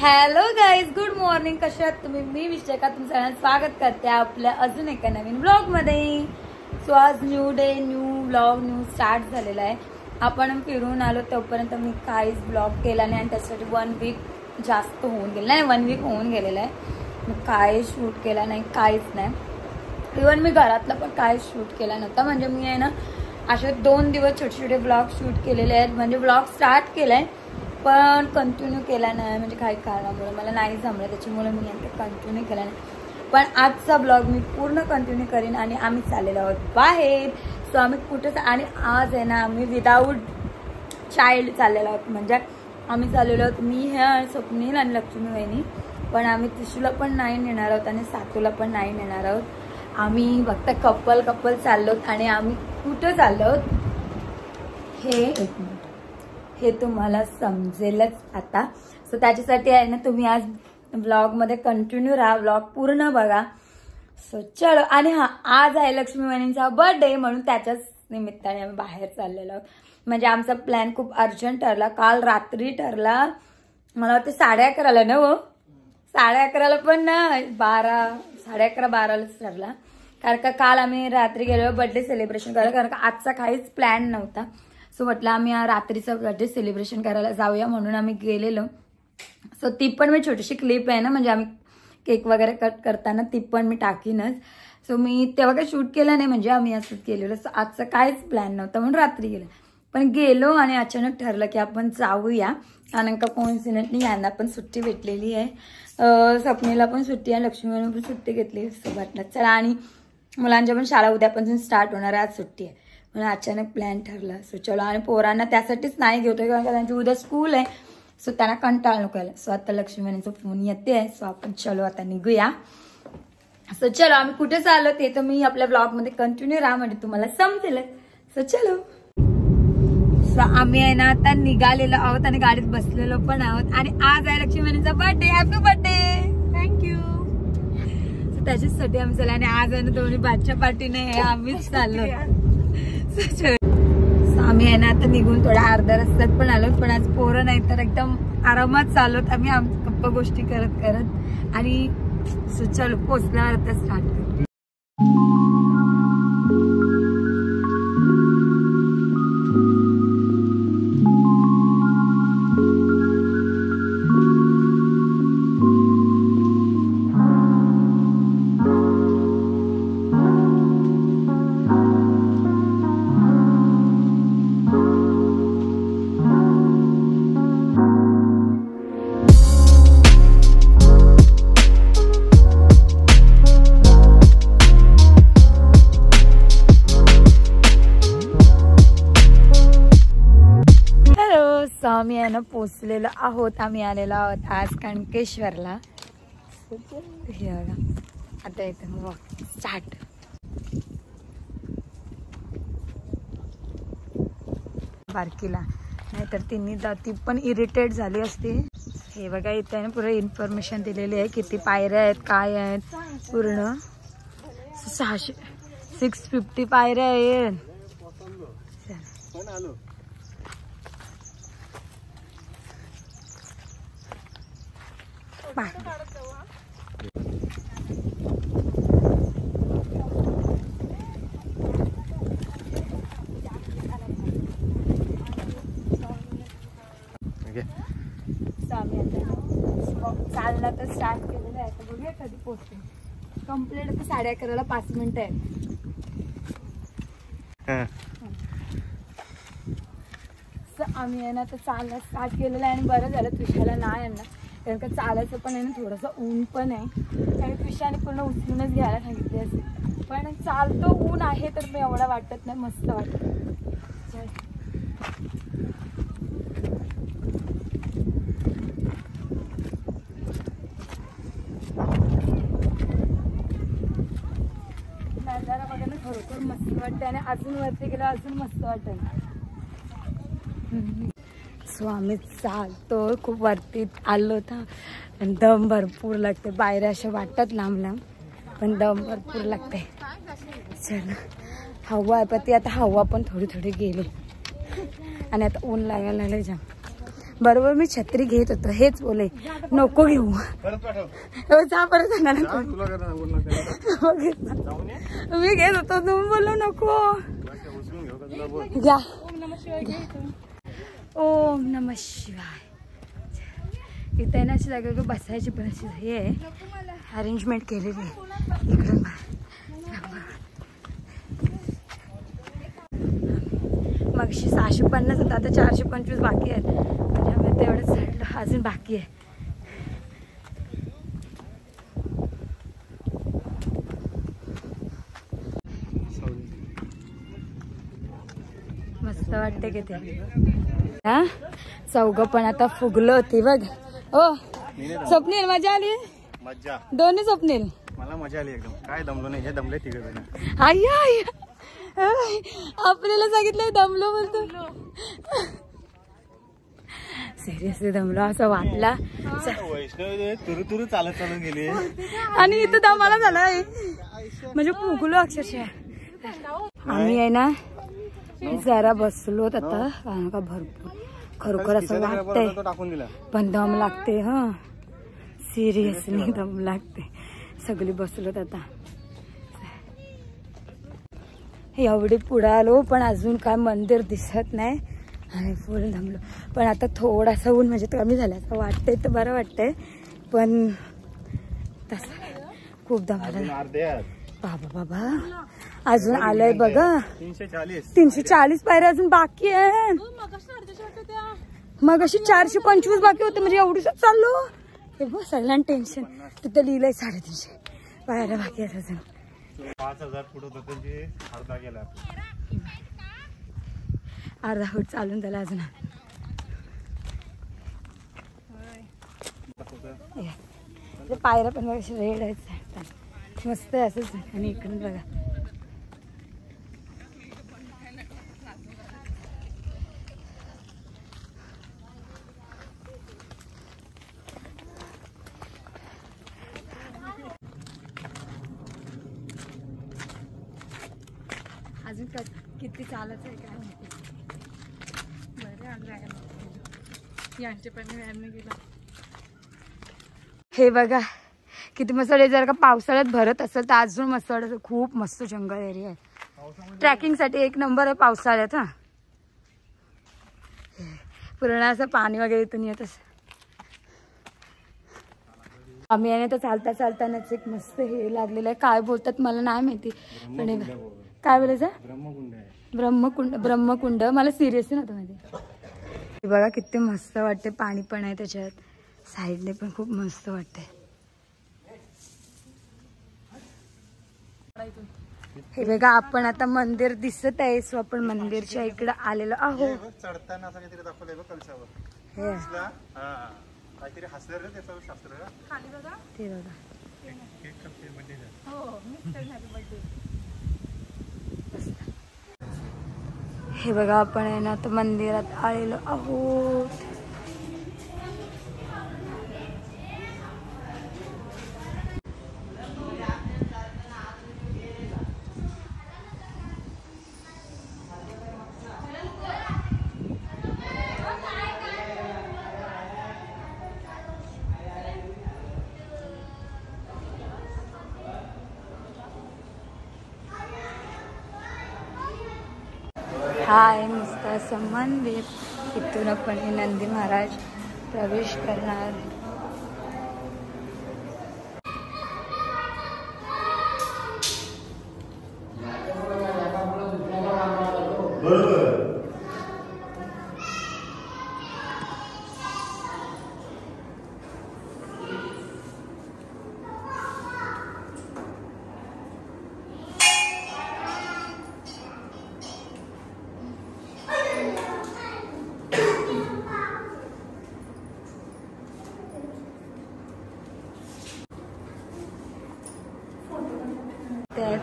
Hello guys, good morning. कशा आहात तुम्ही? मी विश्लेषका तुमचं सगळ्यांना स्वागत करते आपल्या अजून एका नवीन ब्लॉग मध्ये. सो आज new day, new blog, new start झालेला आहे. आपण फिरून आलो तोपर्यंत मी काहीच ब्लॉग केला नाही आणि त्याच्यासाठी 1 वीक जास्त होऊन गेलं नाही, 1 वीक होऊन गेलेलं आहे. मग काय शूट केला नाही, काहीच नाही. इव्हन मी घरातलं पण काय शूट केला नव्हता. म्हणजे मी आहे ना असे 2 दिवस छोटे छोटे ब्लॉग शूट केलेले आहेत. म्हणजे ब्लॉग स्टार्ट केलाय पण कंटिन्यू केला नाही. म्हणजे काही कारणामुळे मला नाही जमलं, त्याच्यामुळे मी आता कंटिन्यू केला नाही. पण आजचा ब्लॉग मी पूर्ण कंटिन्यू करीन. आणि आम्ही चाललेलो आहोत बाहेर. सो आम्ही कुठं आणि आज आहे ना आम्ही विदाऊट चाइल्ड चाललेलो आहोत. म्हणजे आम्ही चाललेलो आहोत मी ह्या स्वप्नील आणि लक्ष्मी वहिनी. पण आम्ही तिशूला पण नाही नेणार आहोत आणि सातूला पण नाही नेणार आहोत. आम्ही फक्त कपल चाललो. आणि आम्ही कुठं चाललो आहोत हे तुम्हाला समजेलच आता. सो त्याच्यासाठी आहे ना तुम्ही आज ब्लॉगमध्ये कंटिन्यू राहा, ब्लॉग पूर्ण बघा. सो चलो. आणि हा आज आहे लक्ष्मी वहिनींचा बर्थडे, म्हणून त्याच्याच निमित्ताने आम्ही बाहेर चाललेलो आहोत. म्हणजे आमचा प्लॅन खूप अर्जंट ठरला. काल रात्री ठरला, मला वाटतं 11:30ला ना हो, 11:30ला पण ना 11:30-12:30 ठरला. कारण का काल आम्ही रात्री गेलो बर्थडे सेलिब्रेशन करायला. कारण का आजचा काहीच प्लॅन नव्हता. सो म्हटलं आम्ही रात्रीचं बर्थडे सेलिब्रेशन करायला जाऊया, म्हणून आम्ही गेलेलो. सो ती पण मी छोटीशी क्लिप आहे ना, म्हणजे आम्ही केक वगैरे कट करताना ती पण मी टाकीनच. सो मी तेव्हा काही शूट केलं नाही, म्हणजे आम्ही असंच गेलेलो. सो आजचं काहीच प्लॅन नव्हतं म्हणून रात्री गेलो. पण गेलो आणि अचानक ठरलं की आपण जाऊया. कारण का कोइन्सिडेंटली यांना पण सुट्टी भेटलेली आहे, स्वप्नीला पण सुट्टी आहे, लक्ष्मीला पण सुट्टी घेतली. सो वाटलं चला. आणि मुलांच्या पण शाळा उद्यापासून स्टार्ट होणार आहे, आज सुट्टी आहे म्हणून अचानक प्लॅन ठरला. सो चलो. आणि पोरांना त्यासाठीच नाही घेतोय कारण का त्यांची उद्या स्कूल आहे. सो त्यांना कंटाळ नको यायला. सो आता लक्ष्मीवाणीचा फोन येते. सो आपण चलो आता निघूया. सो चलो. आम्ही कुठे चाललो ते तर मी आपल्या ब्लॉगमध्ये कंटिन्यू राहा, म्हणजे तुम्हाला समजेल. सो चलो. सो आम्ही आहे ना आता निघालेलो आहोत आणि गाडीत बसलेलो पण आहोत. आणि आज आहे लक्ष्मीवाणीचा birthday. Happy birthday. Thank you. So त्याच्यासाठी आम्ही चाललो. आणि आज आहे ना दोन्ही बादच्या पार्टीने आम्हीच चाललो. आम्ही आहे ना आता निघून थोड्या अर्ध्या रस्त्यात पण आलो. पण आज पोरं नाही तर एकदम आरामात चालवत आम्ही गप्पा गोष्टी करत करत. आणि चलो पोचल्यावर आता स्टार्ट करू. आम्ही आहे ना पोचलेलो आहोत. आम्ही आलेलो आहोत आज कणकेश्वरला. हे बघा आता इथं स्टार्ट. बारकीला नाहीतर तिन्ही ती पण इरिटेट झाली असती. हे बघा इथं आहे ना पुढे इन्फॉर्मेशन दिलेली आहे, किती पायऱ्या आहेत काय आहेत. पूर्ण 650 पायऱ्या आहेत. चालला तर स्टार्ट केलेलं आहे. तर बघूया कधी पोहोचते. कंप्लीट आता 11:30ला 5 मिनिटं आहेत. आम्ही आहे ना तर चालला स्टार्ट केलेलं आहे. आणि बरं झालं त्रिशाला नाही आणणार, कारण का चालायचं पण आहे ना थोडंसं ऊन पण आहे. आणि त्रिशाने पूर्ण उचलूनच घ्यायला सांगितले असेल. पण चालतो ऊन आहे तर मी एवढा वाटत नाही, मस्त वाटत. नजारा बघायला खरोखर मस्त वाटतं. आणि अजून वरती गेलं अजून मस्त वाटेल. सो आम्ही चालतो, खूप वरती आलो होता. आणि दम भरपूर लागते. पायऱ्या अशा वाटतात लांब लांब, पण दम भरपूर लागते. चला. हवा आहे पण ती आता हवा पण थोडी थोडी गेली. आणि आता ऊन लागायला लागले जाम. बरोबर मी छत्री घेत होतो, हेच बोले नको घेऊ. जा परत मी घेत होतो, तुम्ही बोललो नको घ्या. ओम नमः शिवाय. इथे ना अशी जागा बसायची पण अशी हे अरेंजमेंट केलेली आहे इकडून. मग 650 होतं, आता 425 बाकी आहेत. त्यामुळे तेवढंच झालं, अजून बाकी आहे. मस्त वाटते की ते हा. चौघ पण आता फुगलो होती बघ. ओ स्वप्नील मजा आली? मजा दोन्ही स्वप्नील. मला मजा आली एकदम. काय दमलो नाही, हे दमले तिघ जण. आय्या आपल्याला सांगितलं दमलो बोलतो. सिरियसली दमलो असं वाटला. वैष्णवी तुरु तुरु चालत गेली आणि इथं दमाला झालाय म्हणजे फुगलो अक्षरशः. आम्ही आहे ना जरा बसलो आता का भरपूर खरोखर असं वाटतंय पण दम लागते. हा सिरियसली दम लागते. सगळी बसलोत आता. एवढी पुढे आलो पण अजून काय मंदिर दिसत नाही आणि फुल दमलो. पण आता थोडासा ऊन म्हणजे कमी झाला असं वाटतंय, तर बरं वाटतंय. पण तसं खूप दमाला. बाबा बाबा अजून आलंय बघा 340 पायऱ्या अजून बाकी आहे. मग अशी 425 बाकी होते म्हणजे एवढीच चाललो. हे बघ सगळ्यांना टेन्शन. तिथं लिहिलंय 350 पायऱ्या बाकी आहेत अजून. 5000 फूट होतं ते अर्धा गेला. अर्धा फूट चालून त्याला अजून. पायऱ्या पण बघा रेड आहेत मस्त आहे असंच. आणि इकडून बघा अजून किती चालायचं आहे काय माहिती. हे बघा किती मस्त. जर का पावसाळ्यात भरत असेल तर अजून मस्त वाटत. खूप मस्त जंगल एरिया आहे ट्रॅकिंग साठी एक नंबर आहे पावसाळ्यात. हा पूर्ण असं पाणी वगैरे इथून येत असं. आम्ही आहे तर चालता चालतानाच एक मस्त हे लागलेलं आहे. काय बोलतात मला नाही माहिती पण काय बोलायचं. ब्रह्मकुंड. ब्रह्मकुंड मला सिरियसली नव्हतं माहिती. बघा किती मस्त वाटते. पाणी पण आहे त्याच्यात. साईडने पण खूप मस्त वाटते. हे बघा आपण आता मंदिर दिसत आहे. सो आपण मंदिरच्या इकडे आलेलो आहो. चढताना असं काहीतरी दाखवलंय बघ कलशावर. काहीतरी हसलं रे त्याचं शास्त्र. खाली बघा ते बघा. हे बघा आपण आहे ना आता मंदिरात आलेलो आहोत. हा आहे नुसतं असं मंदिर. इथून आपण हे नंदी महाराज प्रवेश करणार.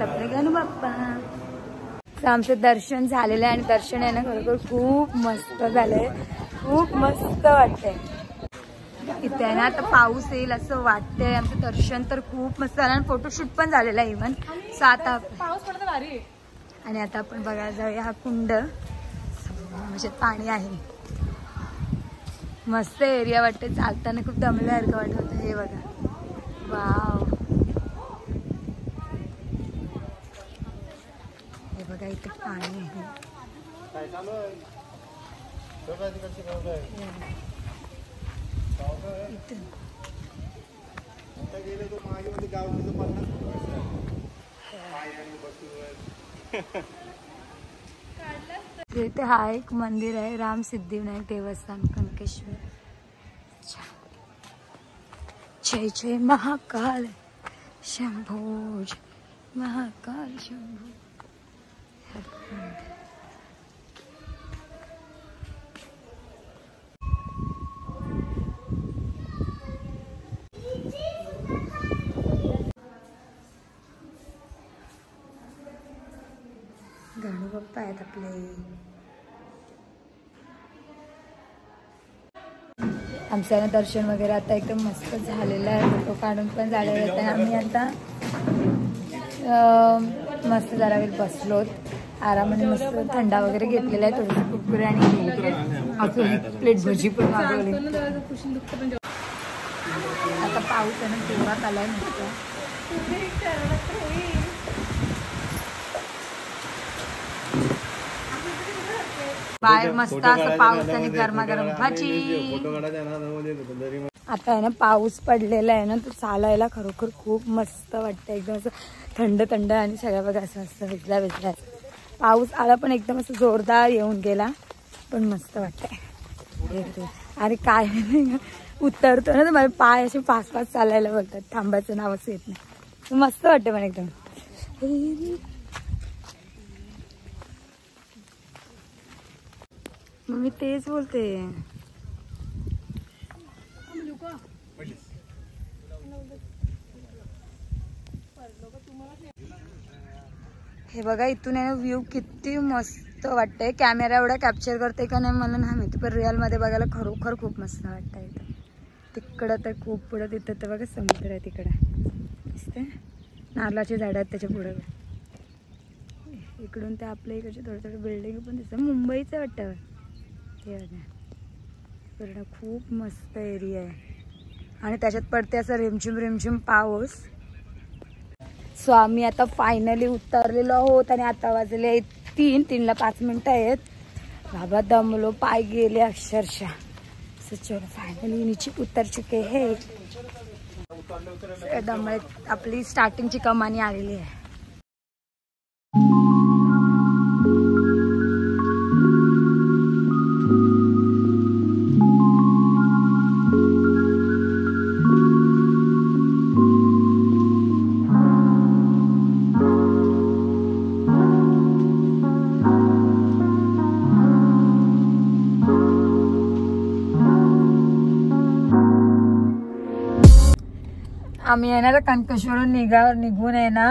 आपले गणबाप्पा. आमचं दर्शन झालेलं आहे आणि दर्शन आहे ना खरोखर खूप मस्त झालंय. खूप मस्त वाटतंय. इथे आहे ना आता पाऊस येईल असं वाटतंय. आमचं दर्शन तर खूप मस्त झालं आणि फोटोशूट पण झालेला आहे इव्हन. सो आता पाऊस पडतो भारी. आणि आता आपण बघायला जाऊया हा कुंड म्हणजे पाणी आहे. मस्त एरिया वाटते, चालताना खूप दमल्यासारखं वाटत होतं. हे बघा, वाव, हे बघा इथे पाणी आहे. इथे हा एक मंदिर आहे, राम सिद्धिविनायक देवस्थान कनकेश्वर. जय जय महाकाल शंभो, महाकाल शंभो. गणू बाप्पा आहेत आपले. आमचं दर्शन वगैरे आता एकदम मस्त झालेलं आहे. फोटो काढून पण झालेले आहेत. आम्ही आता मस्त जरा वेळ बसलोत आरामाने. मस्त थंडा वगैरे घेतलेला आहे. थोडंसं कुरकुरे आणि प्लेट भजी पण मागवली. आता पाऊस आहे ना, जोरात आलाय मस्त. बाहेर मस्त असं पाऊस आणि गरमागरम भाजी. आता आहे ना पाऊस पडलेला आहे ना, तर चालायला खरोखर खूप मस्त वाटतं. एकदम असं थंड थंड आणि सगळ्या बघा असं असतं वेगळा वेगळा. पाऊस आला पण एकदम असं जोरदार येऊन गेला, पण मस्त वाटतंय. आणि काय उतरतो ना तर माझे पाय असे पाच पाच चालायला बोलतात, थांबायचं नावच येत नाही. मस्त वाटतं पण एकदम. मी तेच बोलते. हे बघा इथून आहे ना व्ह्यू किती मस्त वाटतंय. कॅमेरा एवढा कॅप्चर करते का नाही मला नाही माहिती, पण रिअल मध्ये बघायला खरोखर खूप मस्त वाटतंय. तिकडं तर खूप पुढं, तिथं तर बघा समुद्र आहे. तिकडं दिसते नारळाची झाडं आहेत त्याच्या पुढं. इकडून ते आपल्या इकडचे थोडे थोडे बिल्डिंग पण दिसतात. मुंबईचं वाटतं हे बघा. पूर्ण खूप मस्त एरिया आहे आणि त्याच्यात पडते असं रिमझिम रिमझिम पाऊस. सो आम्ही आता फायनली उतरलेलो आहोत आणि आता वाजले 3ला 5 मिनिटं आहेत. बाबा दमलो, पाय गेले अक्षरशः. सो चलो फायनली नीचे उतर चुके हैं. दमले, आपली स्टार्टिंगची कमानी आलेली आहे. आम्ही आहे ना कनकेश्वरून निघून आहे ना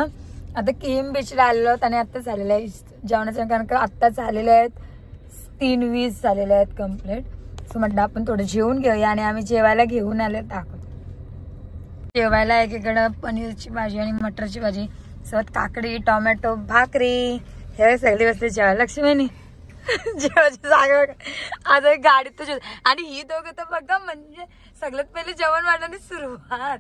आता केम बीचला आलेलो आहोत आणि आत्ता झालेलं आहे जेवणाचं. कारण का आत्ता झालेले आहेत 3:20 झालेले आहेत कम्प्लीट. सो म्हटलं आपण थोडं जेवून घेऊया आणि आम्ही जेवायला घेऊन आले. दाखवतो जेवायला एकीकडं पनीरची भाजी आणि मटरची भाजी सोबत काकडी, टोमॅटो, भाकरी हे सगळे बसले जेवायला. लक्ष्मीनी जेवायची जागा आता गाडीत तर. आणि ही दोघं तर बघा म्हणजे सगळ्यात पहिले जेवण वाढवण्याची सुरुवात.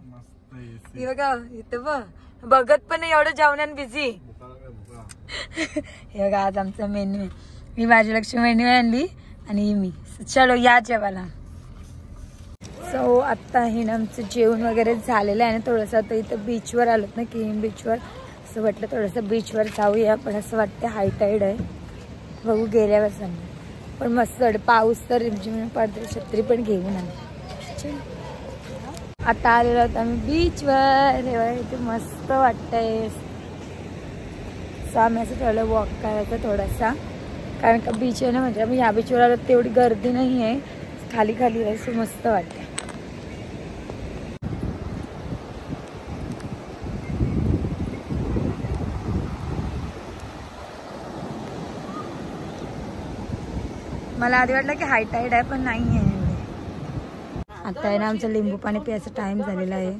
हे बघा इथं बघत पण नाही एवढं जेवणान बिझी. हे बघा आज आमचा मेन्यू आहे. मी माझी लक्ष्मी मेन्यू आणली आणि मी. चलो या जेवायला. सो आत्ता हे ना आमचं जेवण वगैरे झालेलं आहे ना. थोडंसं आता इथं बीचवर आलोत ना, केम बीचवर. असं वाटलं थोडंसं बीचवर जाऊया, पण असं वाटतं हाय टाईड आहे. बघू गेल्यावर सांग. पण मस्त पाऊस तर रिमझिम पडते. छत्री पण घेऊन आले. आता आलेलो आहोत आम्ही बीचवर. इथे मस्त वाटतंय. सो आम्ही असं थोडं वॉक करायचं थोडासा, कारण का बीच आहे ना. म्हणजे आम्ही ह्या बीचवर आलो तेवढी गर्दी नाही आहे, खाली खाली आहे. सो मस्त वाटतं. मला आधी वाटलं की हाय टाईड आहे, पण नाही आहे. आता आहे ना आमचं लिंबू पाणी प्यायचा टाइम झालेला आहे.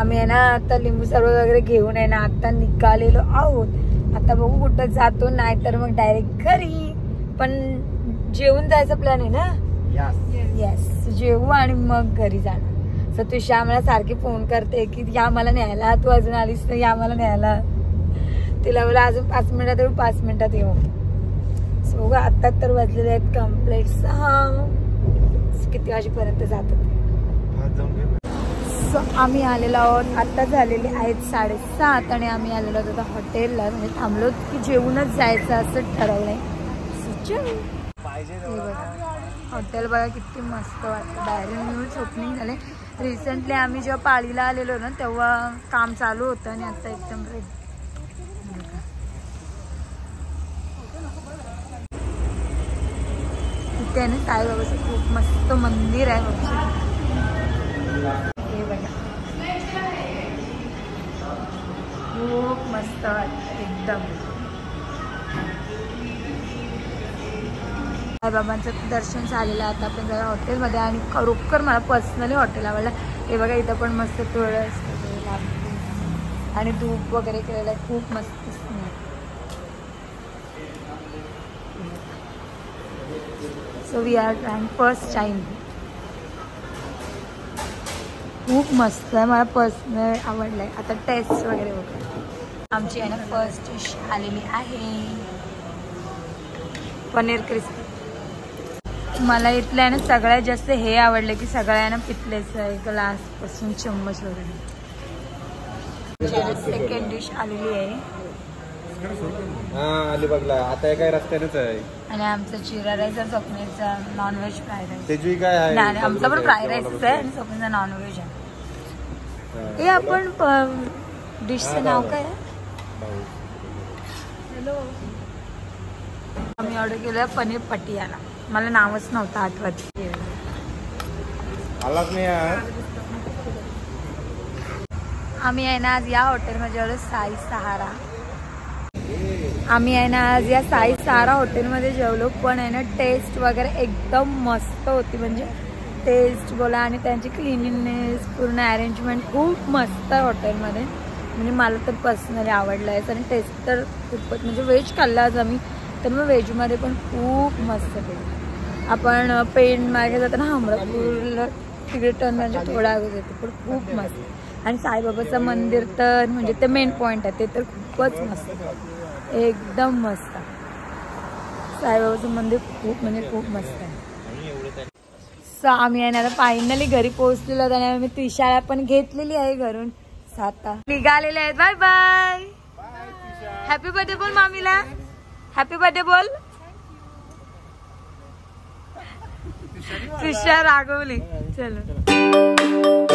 आम्ही आहे ना आता लिंबू सरबत वगैरे घेऊन आहे ना आता निघालेलो आहोत. आता बघू कुठं जातो, नाही तर मग डायरेक्ट घरी. पण जेवून जायचा प्लॅन आहे ना? येस, जेवू आणि मग घरी जाणार. सो तुषा आम्हाला सारखी फोन करते की या मला न्यायला, तू अजून आलीस नाही, या मला न्यायला. तिला बोला अजून 5 मिनिटात येऊ, 5 मिनिटात येऊ. सो आता तर वाजलेले आहेत कम्प्लीट 6. किती वाजेपर्यंत जातात. सो आम्ही आलेलो आहोत, आता झालेले आहेत 7:30 आणि आम्ही आलेलो आहोत आता हॉटेलला. म्हणजे थांबलो की जेवूनच जायचं असं ठरवलंय. हॉटेल बघा किती मस्त वाटतं. डायरेक्ट न्यूज ओपनिंग झाले. रिसेंटली आम्ही जेव्हा पाळीला आलेलो ना तेव्हा काम चालू होतं आणि आता एकदम इथे ना साईबाबाचं खूप मस्त मंदिर आहे बघा. हे बघा खूप मस्त वाटतं एकदम. साईबाबांचं दर्शन झालेलं आहे. आता आपण जरा हॉटेलमध्ये आणि खरोखर मला पर्सनली हॉटेल आवडलं. हे बघा इथं पण मस्त तुळस आणि धूप वगैरे केलेलं आहे. खूप मस्त. So we are trying first time. खूप मस्त आहे, मला पर्सनल आवडलं आहे. आता टेस्ट वगैरे बघा. आमची आहे ना फर्स्ट डिश आलेली आहे पनीर क्रिस्पी. मला इथलं आहे ना सगळ्यात जास्त हे आवडलं की सगळ्यांना पितलेचं आहे, ग्लास पासून चम्मच वगैरे. सेकंड डिश आलेली आहे अलिबागला. आता काय रस्त्यानेच आहे. आणि आमचं जिरा राईस आणि स्वप्नीलचा नॉनव्हेज फ्राईड राईस. तेजू काय आहे? नाही, आमचा पण फ्राईड राईसच आहे आणि स्वप्नीलचा नॉनव्हेज आहे. हे आपण डिशचं नाव काय आहे? हॅलो, आम्ही ऑर्डर केलं पनीर पटियाला. मला नावच नव्हतं आठवत. आलाच नाही आहे. आम्ही आहे ना आज या हॉटेलमध्ये जेवलो, साई सहारा. आम्ही आहे ना आज या साई सहारा हॉटेलमध्ये जेवलो. पण आहे ना टेस्ट वगैरे एकदम मस्त होती. म्हणजे टेस्ट बोला आणि त्यांची क्लिनिनेस पूर्ण अरेंजमेंट खूप मस्त आहे हॉटेलमध्ये. म्हणजे मला तर पर्सनली आवडलं आहे. आणि टेस्ट तर खूपच, म्हणजे व्हेज खाल्ला आज आम्ही तर मग व्हेजमध्ये पण खूप मस्त केलं. आपण पेन मागे जाताना हमरापूरला तिकडे टर्न म्हणजे थोडा आवाज येतो पण खूप मस्त. आणि साईबाबाचं मंदिर तर म्हणजे ते मेन पॉईंट आहे, ते तर खूपच मस्त, एकदम मस्त. साईबाबाचं मंदिर खूप म्हणजे खूप मस्त आहे. सो आम्ही आहे ना आता फायनली घरी पोहोचलेलो आणि आम्ही त्रिशाला पण घेतलेली आहे घरून. आता निघालेले आहेत. Bye bye. हॅपी बर्थडे बोल मामीला. हॅपी बर्थडे बोल. त्रिशा रागवली. चलो.